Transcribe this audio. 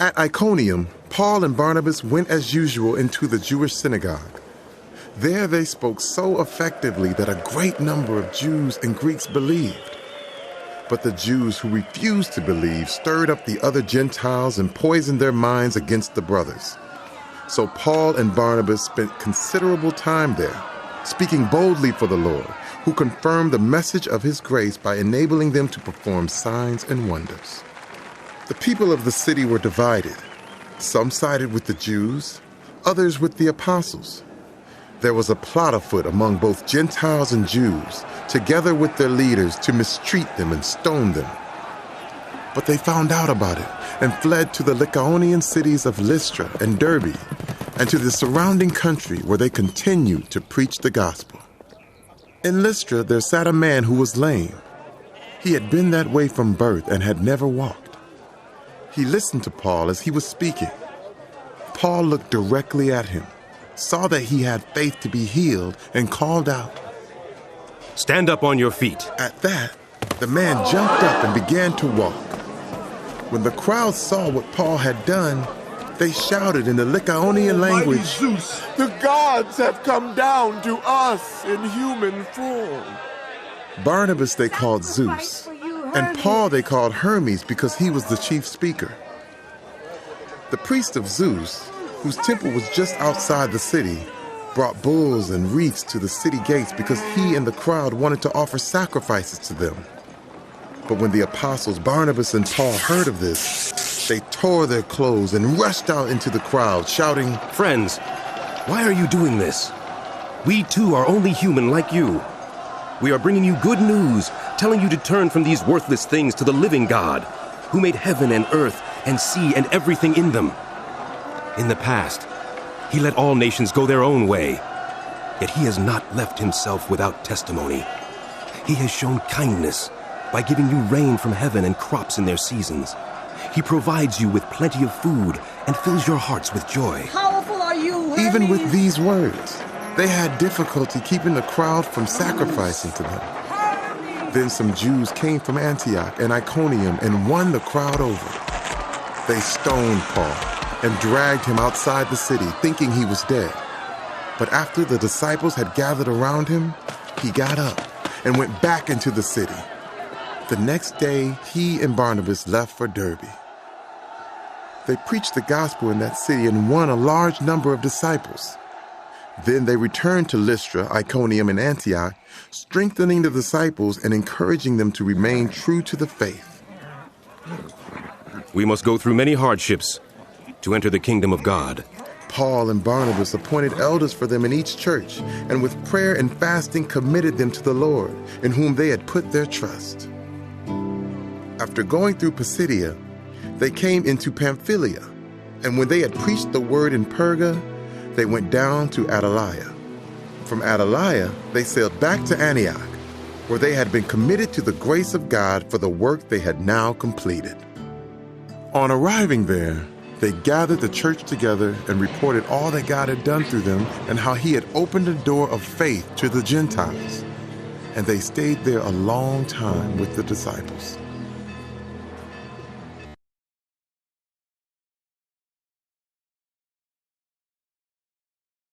At Iconium, Paul and Barnabas went as usual into the Jewish synagogue. There they spoke so effectively that a great number of Jews and Greeks believed. But the Jews who refused to believe stirred up the other Gentiles and poisoned their minds against the brothers. So Paul and Barnabas spent considerable time there, speaking boldly for the Lord, who confirmed the message of his grace by enabling them to perform signs and wonders. The people of the city were divided. Some sided with the Jews, others with the apostles. There was a plot afoot among both Gentiles and Jews, together with their leaders, to mistreat them and stone them. But they found out about it and fled to the Lycaonian cities of Lystra and Derbe, and to the surrounding country where they continued to preach the gospel. In Lystra there sat a man who was lame. He had been that way from birth and had never walked. He listened to Paul as he was speaking. Paul looked directly at him, saw that he had faith to be healed, and called out, "Stand up on your feet." At that, the man jumped up and began to walk. When the crowd saw what Paul had done, they shouted in the Lycaonian language, Zeus, the gods have come down to us in human form. Barnabas they called Zeus, and Paul they called Hermes because he was the chief speaker. The priest of Zeus, whose temple was just outside the city, brought bulls and wreaths to the city gates because he and the crowd wanted to offer sacrifices to them. But when the apostles Barnabas and Paul heard of this, they tore their clothes and rushed out into the crowd, shouting, "Friends, why are you doing this? We too are only human like you. We are bringing you good news, telling you to turn from these worthless things to the living God, who made heaven and earth and sea and everything in them. In the past, he let all nations go their own way, yet he has not left himself without testimony. He has shown kindness by giving you rain from heaven and crops in their seasons. He provides you with plenty of food and fills your hearts with joy." Powerful are you, Hermes. Even with these words, they had difficulty keeping the crowd from sacrificing to them. Then some Jews came from Antioch and Iconium and won the crowd over. They stoned Paul and dragged him outside the city, thinking he was dead. But after the disciples had gathered around him, he got up and went back into the city. The next day, he and Barnabas left for Derbe. They preached the gospel in that city and won a large number of disciples. Then they returned to Lystra, Iconium, and Antioch, strengthening the disciples and encouraging them to remain true to the faith. "We must go through many hardships to enter the kingdom of God." Paul and Barnabas appointed elders for them in each church, and with prayer and fasting committed them to the Lord, in whom they had put their trust. After going through Pisidia, they came into Pamphylia, and when they had preached the word in Perga, they went down to Attalia. From Attalia, they sailed back to Antioch, where they had been committed to the grace of God for the work they had now completed. On arriving there, they gathered the church together and reported all that God had done through them and how he had opened a door of faith to the Gentiles. And they stayed there a long time with the disciples.